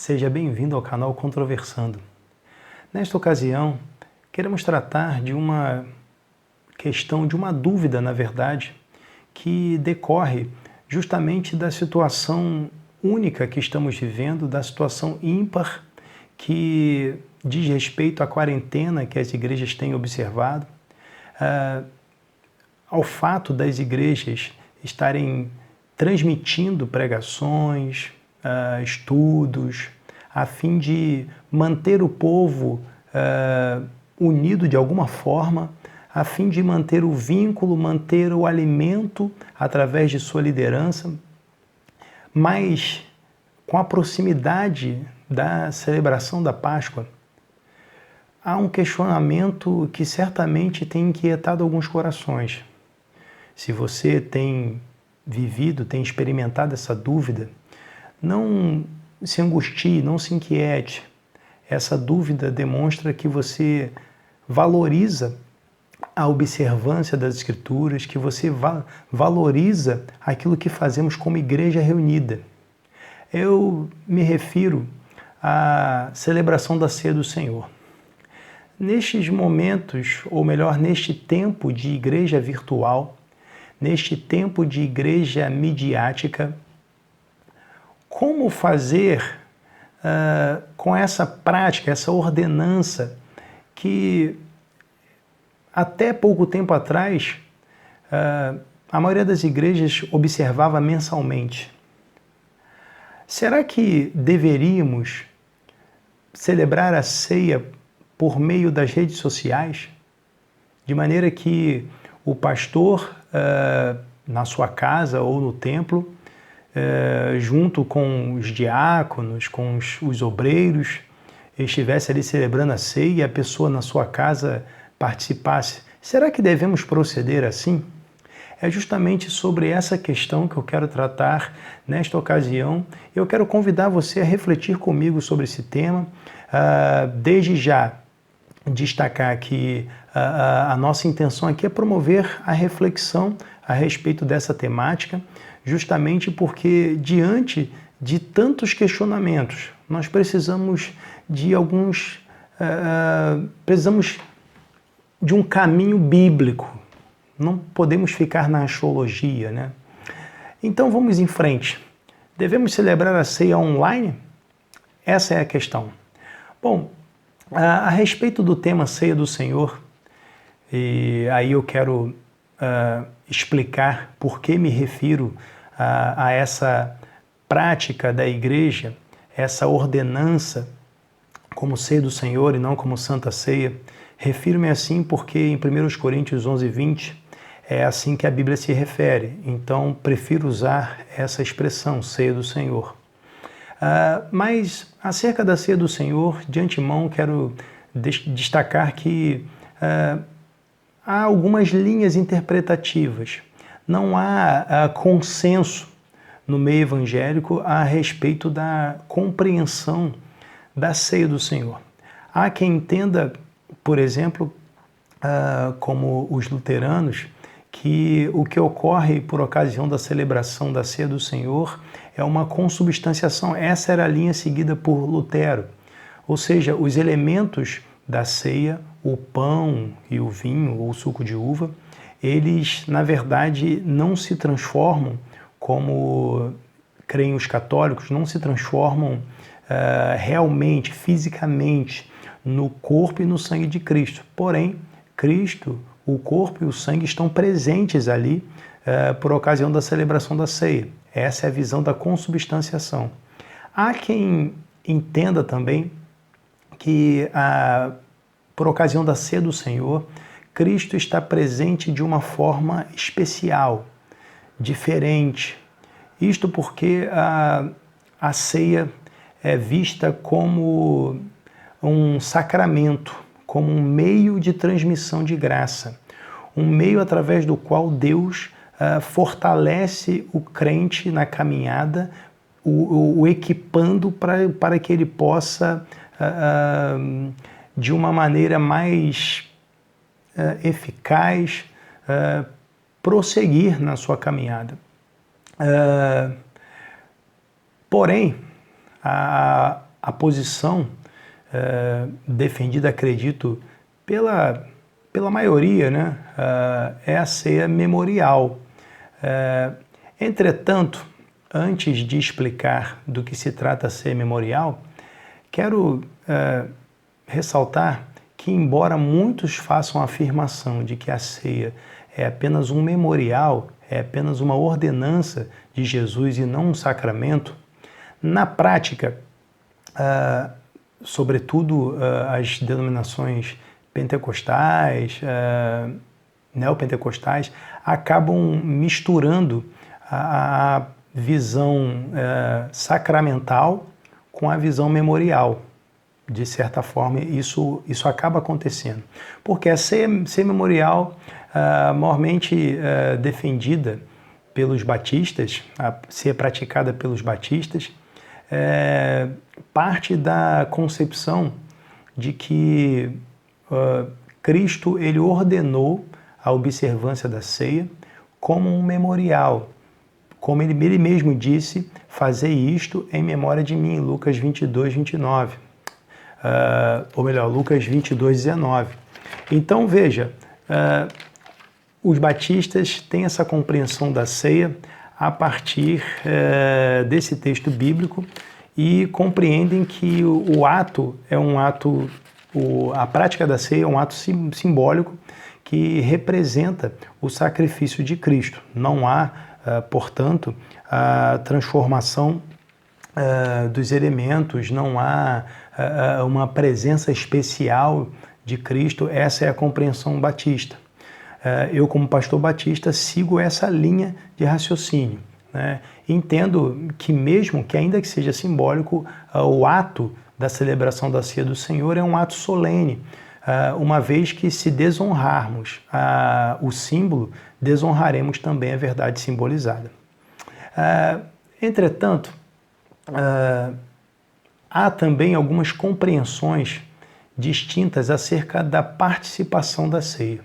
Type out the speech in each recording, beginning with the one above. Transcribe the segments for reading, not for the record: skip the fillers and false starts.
Seja bem-vindo ao canal Controversando. Nesta ocasião, queremos tratar de uma questão, de uma dúvida, na verdade, que decorre justamente da situação única que estamos vivendo, da situação ímpar que diz respeito à quarentena que as igrejas têm observado, ao fato das igrejas estarem transmitindo pregações, estudos, a fim de manter o povo unido de alguma forma, a fim de manter o vínculo, manter o alimento através de sua liderança, mas com a proximidade da celebração da Páscoa, há um questionamento que certamente tem inquietado alguns corações. Se você tem vivido, tem experimentado essa dúvida, não se angustie, não se inquiete. Essa dúvida demonstra que você valoriza a observância das Escrituras, que você valoriza aquilo que fazemos como igreja reunida. Eu me refiro à celebração da Ceia do Senhor. Nestes momentos, ou melhor, neste tempo de igreja virtual, neste tempo de igreja midiática, como fazer com essa prática, essa ordenança que até pouco tempo atrás a maioria das igrejas observava mensalmente? Será que deveríamos celebrar a ceia por meio das redes sociais, de maneira que o pastor, na sua casa ou no templo, junto com os diáconos, com os obreiros, estivesse ali celebrando a ceia e a pessoa na sua casa participasse? Será que devemos proceder assim? É justamente sobre essa questão que eu quero tratar nesta ocasião. Eu quero convidar você a refletir comigo sobre esse tema. Desde já, destacar que a nossa intenção aqui é promover a reflexão a respeito dessa temática, justamente porque, diante de tantos questionamentos, nós precisamos de precisamos de um caminho bíblico. Não podemos ficar na axiologia, né? Então vamos em frente. Devemos celebrar a ceia online? Essa é a questão. Bom, a respeito do tema Ceia do Senhor, e aí eu quero explicar por que me refiro a essa prática da igreja, essa ordenança como Ceia do Senhor e não como Santa Ceia. Refiro-me assim porque em 1 Coríntios 11:20 é assim que a Bíblia se refere. Então, prefiro usar essa expressão, Ceia do Senhor. Mas, acerca da Ceia do Senhor, de antemão, quero destacar que há algumas linhas interpretativas. Não há consenso no meio evangélico a respeito da compreensão da Ceia do Senhor. Há quem entenda, por exemplo, como os luteranos, que o que ocorre por ocasião da celebração da Ceia do Senhor é uma consubstanciação. Essa era a linha seguida por Lutero. Ou seja, os elementos da ceia, o pão e o vinho ou o suco de uva, eles, na verdade, não se transformam, como creem os católicos, não se transformam realmente, fisicamente, no corpo e no sangue de Cristo. Porém, Cristo, o corpo e o sangue estão presentes ali por ocasião da celebração da ceia. Essa é a visão da consubstanciação. Há quem entenda também que, por ocasião da ceia do Senhor, Cristo está presente de uma forma especial, diferente. Isto porque a ceia é vista como um sacramento, como um meio de transmissão de graça, um meio através do qual Deus fortalece o crente na caminhada, o equipando para que ele possa, de uma maneira mais eficaz, prosseguir na sua caminhada. Porém, a posição defendida, acredito, pela maioria, né, é a ceia memorial. Entretanto, antes de explicar do que se trata a ceia memorial, quero ressaltar que, embora muitos façam a afirmação de que a ceia é apenas um memorial, é apenas uma ordenança de Jesus e não um sacramento, na prática, sobretudo as denominações pentecostais, neopentecostais, acabam misturando a visão sacramental com a visão memorial. De certa forma, isso acaba acontecendo. Porque a ceia memorial, maiormente defendida pelos batistas, a ceia praticada pelos batistas, parte da concepção de que Cristo ele ordenou a observância da ceia como um memorial. Como ele mesmo disse, fazei isto em memória de mim, Lucas 22, 29. Ou melhor, Lucas 22, 19. Então, veja, os batistas têm essa compreensão da ceia a partir desse texto bíblico e compreendem que o ato é um ato, a prática da ceia é um ato simbólico que representa o sacrifício de Cristo. Não há, portanto, a transformação dos elementos, não há uma presença especial de Cristo. Essa é a compreensão batista. Eu, como pastor batista, sigo essa linha de raciocínio, né? Entendo que mesmo que ainda que seja simbólico, o ato da celebração da ceia do Senhor é um ato solene, uma vez que se desonrarmos o símbolo, desonraremos também a verdade simbolizada. Entretanto, há também algumas compreensões distintas acerca da participação da ceia.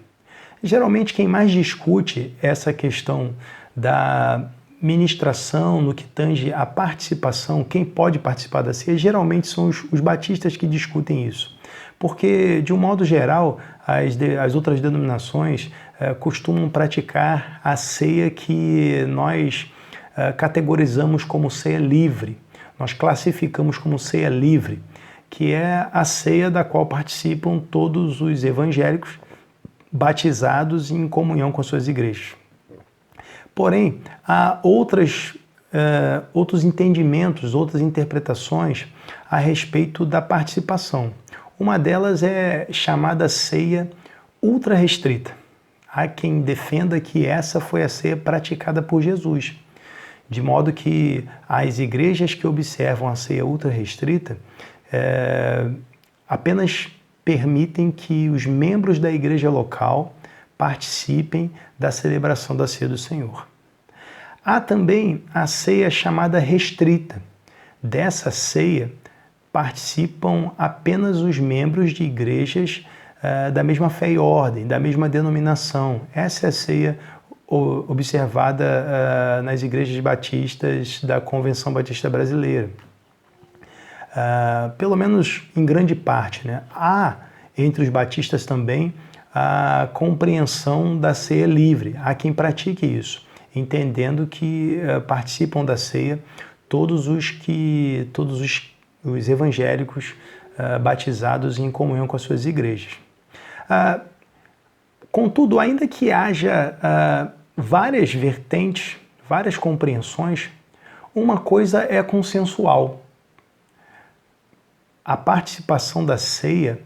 Geralmente, quem mais discute essa questão da ministração no que tange a participação, quem pode participar da ceia, geralmente são os batistas que discutem isso. Porque, de um modo geral, as outras denominações costumam praticar a ceia que nós categorizamos como ceia livre. Nós classificamos como ceia livre, que é a ceia da qual participam todos os evangélicos batizados em comunhão com suas igrejas. Porém, há outros entendimentos, outras interpretações a respeito da participação. Uma delas é chamada ceia ultra restrita. Há quem defenda que essa foi a ceia praticada por Jesus, de modo que as igrejas que observam a ceia ultra restrita apenas permitem que os membros da igreja local participem da celebração da ceia do Senhor. Há também a ceia chamada restrita. Dessa ceia participam apenas os membros de igrejas da mesma fé e ordem, da mesma denominação. Essa é a ceia observada nas igrejas batistas da Convenção Batista Brasileira. Pelo menos em grande parte, né? Há entre os batistas também a compreensão da ceia livre. Há quem pratique isso, entendendo que participam da ceia todos os evangélicos batizados em comunhão com as suas igrejas. Contudo, ainda que haja várias vertentes, várias compreensões, uma coisa é consensual. A participação da ceia,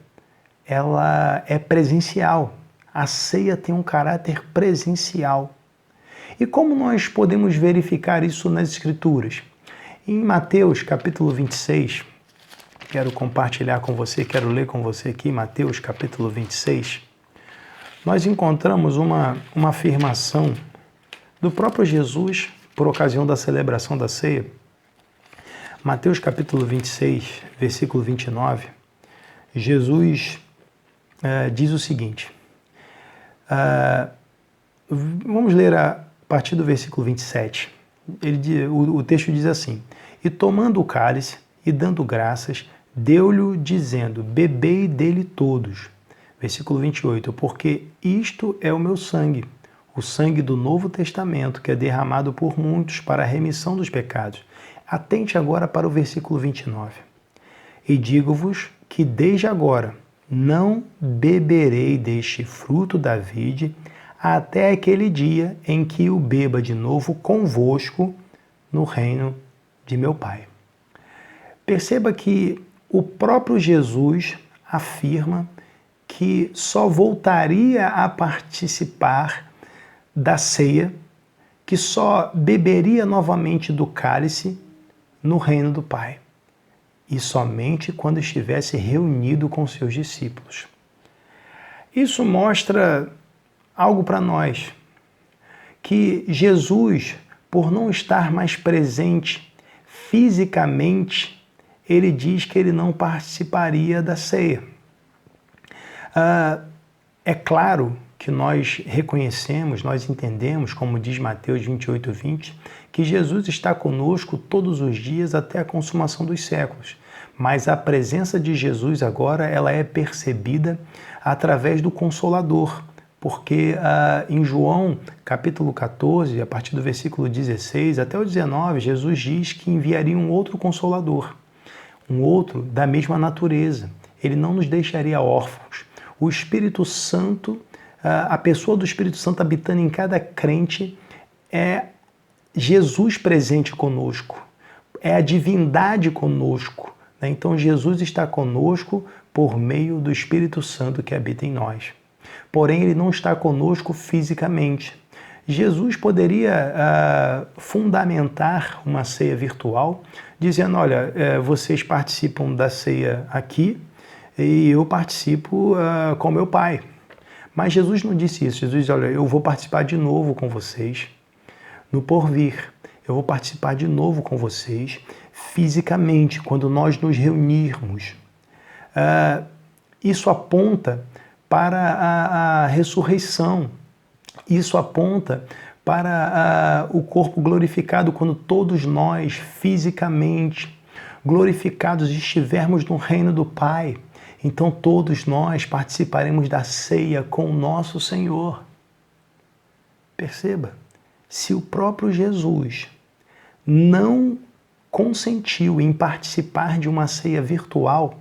ela é presencial. A ceia tem um caráter presencial. E como nós podemos verificar isso nas Escrituras? Em Mateus capítulo 26, quero compartilhar com você, quero ler com você aqui, Mateus capítulo 26, nós encontramos uma afirmação do próprio Jesus por ocasião da celebração da ceia. Mateus capítulo 26, versículo 29, Jesus diz o seguinte, vamos ler a partir do versículo 27, o texto diz assim, e tomando o cálice, e dando graças, deu-lhe dizendo, bebei dele todos. Versículo 28, porque isto é o meu sangue, o sangue do Novo Testamento, que é derramado por muitos para a remissão dos pecados. Atente agora para o versículo 29. E digo-vos que desde agora não beberei deste fruto da vide, até aquele dia em que o beba de novo convosco no reino de meu Pai. Perceba que o próprio Jesus afirma que só voltaria a participar da ceia, que só beberia novamente do cálice no reino do Pai, e somente quando estivesse reunido com seus discípulos. Isso mostra algo para nós, que Jesus, por não estar mais presente fisicamente, ele diz que ele não participaria da ceia. É claro que nós reconhecemos, nós entendemos, como diz Mateus 28:20, que Jesus está conosco todos os dias até a consumação dos séculos. Mas a presença de Jesus agora ela é percebida através do Consolador, porque em João capítulo 14, a partir do versículo 16 até o 19, Jesus diz que enviaria um outro Consolador, um outro da mesma natureza. Ele não nos deixaria órfãos. O Espírito Santo, a pessoa do Espírito Santo habitando em cada crente é Jesus presente conosco, é a divindade conosco. Então Jesus está conosco por meio do Espírito Santo que habita em nós. Porém, ele não está conosco fisicamente. Jesus poderia fundamentar uma ceia virtual, dizendo, olha, vocês participam da ceia aqui e eu participo com meu Pai. Mas Jesus não disse isso. Jesus disse, olha, eu vou participar de novo com vocês no porvir. Eu vou participar de novo com vocês fisicamente, quando nós nos reunirmos. Isso aponta para a ressurreição. Isso aponta para o corpo glorificado, quando todos nós, fisicamente glorificados, estivermos no reino do Pai. Então todos nós participaremos da ceia com o nosso Senhor. Perceba, se o próprio Jesus não consentiu em participar de uma ceia virtual,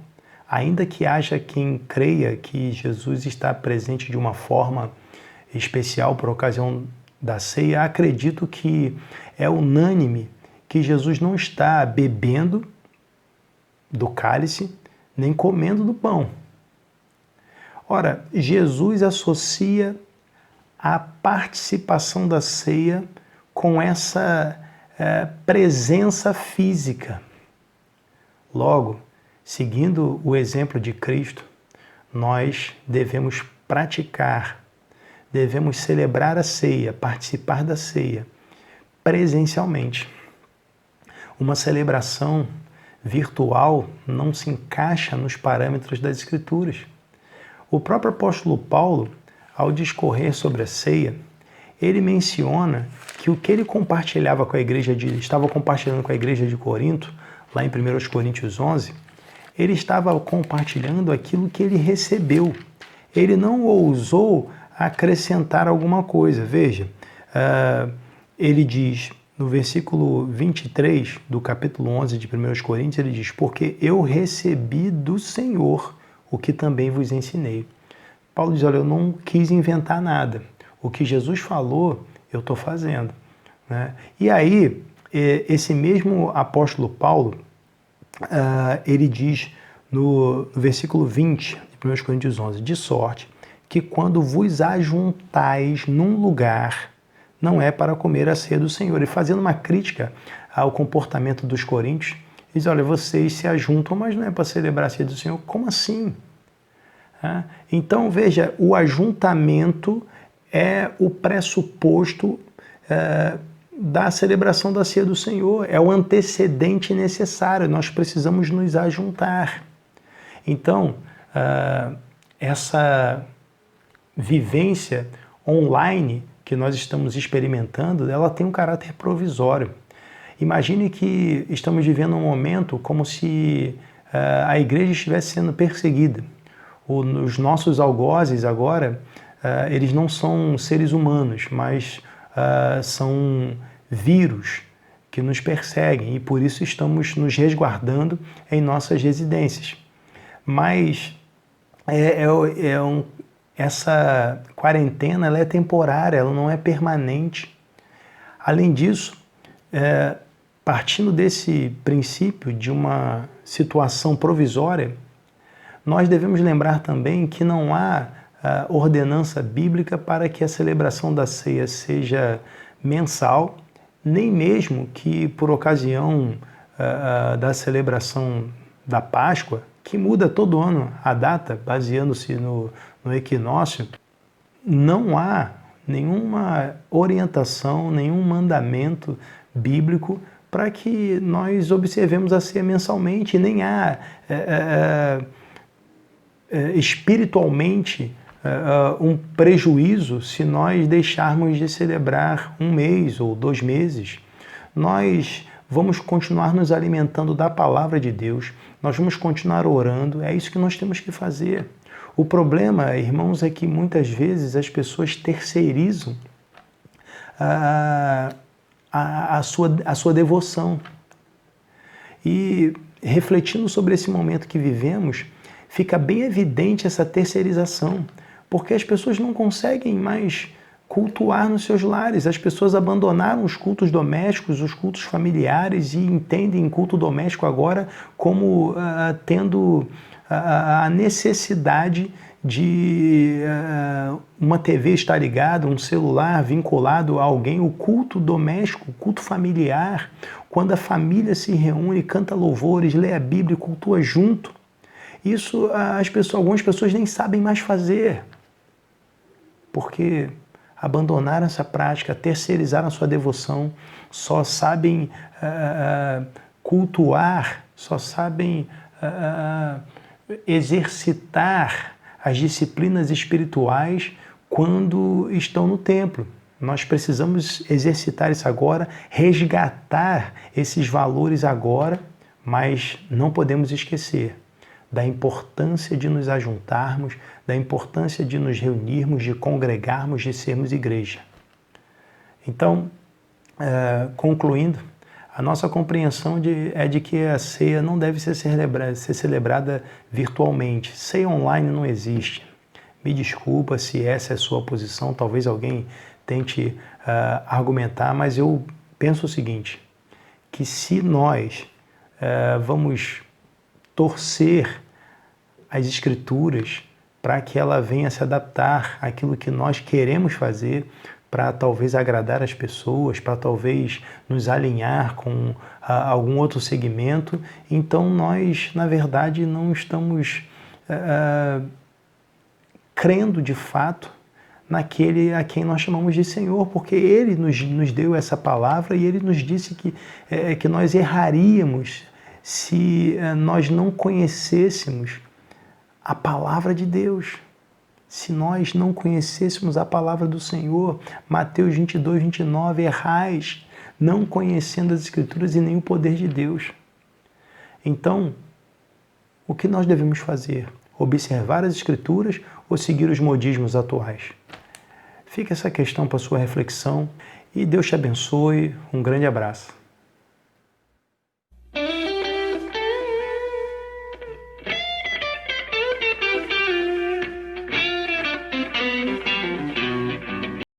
ainda que haja quem creia que Jesus está presente de uma forma especial por ocasião da ceia, acredito que é unânime que Jesus não está bebendo do cálice, nem comendo do pão. Ora, Jesus associa a participação da ceia com essa presença física. Logo, seguindo o exemplo de Cristo, nós devemos praticar, devemos celebrar a ceia, participar da ceia presencialmente. Uma celebração virtual não se encaixa nos parâmetros das Escrituras. O próprio apóstolo Paulo, ao discorrer sobre a ceia, ele menciona que o que ele compartilhava com a igreja estava compartilhando com a igreja de Corinto, lá em 1 Coríntios 11, ele estava compartilhando aquilo que ele recebeu. Ele não ousou acrescentar alguma coisa. Veja, ele diz no versículo 23 do capítulo 11 de 1 Coríntios, ele diz, porque eu recebi do Senhor o que também vos ensinei. Paulo diz, olha, eu não quis inventar nada. O que Jesus falou, eu estou fazendo. Né? E aí, esse mesmo apóstolo Paulo, ele diz no versículo 20 de 1 Coríntios 11, de sorte que quando vos ajuntais num lugar, não é para comer a ceia do Senhor. E fazendo uma crítica ao comportamento dos coríntios, ele diz, olha, vocês se ajuntam, mas não é para celebrar a ceia do Senhor. Como assim? Então, veja, o ajuntamento é o pressuposto da celebração da ceia do Senhor, é o antecedente necessário, nós precisamos nos ajuntar. Então, essa vivência online que nós estamos experimentando, ela tem um caráter provisório. Imagine que estamos vivendo um momento como se a igreja estivesse sendo perseguida. Os nossos algozes agora, eles não são seres humanos, mas são vírus que nos perseguem e por isso estamos nos resguardando em nossas residências. Mas essa quarentena ela é temporária, ela não é permanente. Além disso, partindo desse princípio de uma situação provisória, nós devemos lembrar também que não há ordenança bíblica para que a celebração da ceia seja mensal, nem mesmo que por ocasião da celebração da Páscoa, que muda todo ano a data, baseando-se no equinócio, não há nenhuma orientação, nenhum mandamento bíblico para que nós observemos a ceia mensalmente, nem há espiritualmente um prejuízo se nós deixarmos de celebrar 1 mês ou 2 meses. Nós vamos continuar nos alimentando da palavra de Deus, nós vamos continuar orando, é isso que nós temos que fazer. O problema, irmãos, é que muitas vezes as pessoas terceirizam a sua devoção. E refletindo sobre esse momento que vivemos, fica bem evidente essa terceirização, porque as pessoas não conseguem mais cultuar nos seus lares. As pessoas abandonaram os cultos domésticos, os cultos familiares e entendem culto doméstico agora como tendo a necessidade de uma TV estar ligada, um celular vinculado a alguém, o culto doméstico, o culto familiar, quando a família se reúne, canta louvores, lê a Bíblia, cultua junto. Isso algumas pessoas nem sabem mais fazer, porque abandonaram essa prática, terceirizaram a sua devoção, só sabem cultuar, só sabem exercitar as disciplinas espirituais quando estão no templo. Nós precisamos exercitar isso agora, resgatar esses valores agora, mas não podemos esquecer da importância de nos ajuntarmos, da importância de nos reunirmos, de congregarmos, de sermos igreja. Então, concluindo, a nossa compreensão é de que a ceia não deve ser celebrada virtualmente. Ceia online não existe. Me desculpa se essa é a sua posição, talvez alguém tente argumentar, mas eu penso o seguinte, que se nós vamos torcer as Escrituras para que ela venha se adaptar àquilo que nós queremos fazer, para talvez agradar as pessoas, para talvez nos alinhar com algum outro segmento, então nós, na verdade, não estamos crendo de fato naquele a quem nós chamamos de Senhor, porque Ele nos deu essa palavra e Ele nos disse que nós erraríamos se nós não conhecêssemos a palavra de Deus. Se nós não conhecêssemos a palavra do Senhor, Mateus 22, 29, errais, não conhecendo as Escrituras e nem o poder de Deus. Então, o que nós devemos fazer? Observar as Escrituras ou seguir os modismos atuais? Fica essa questão para sua reflexão e Deus te abençoe. Um grande abraço.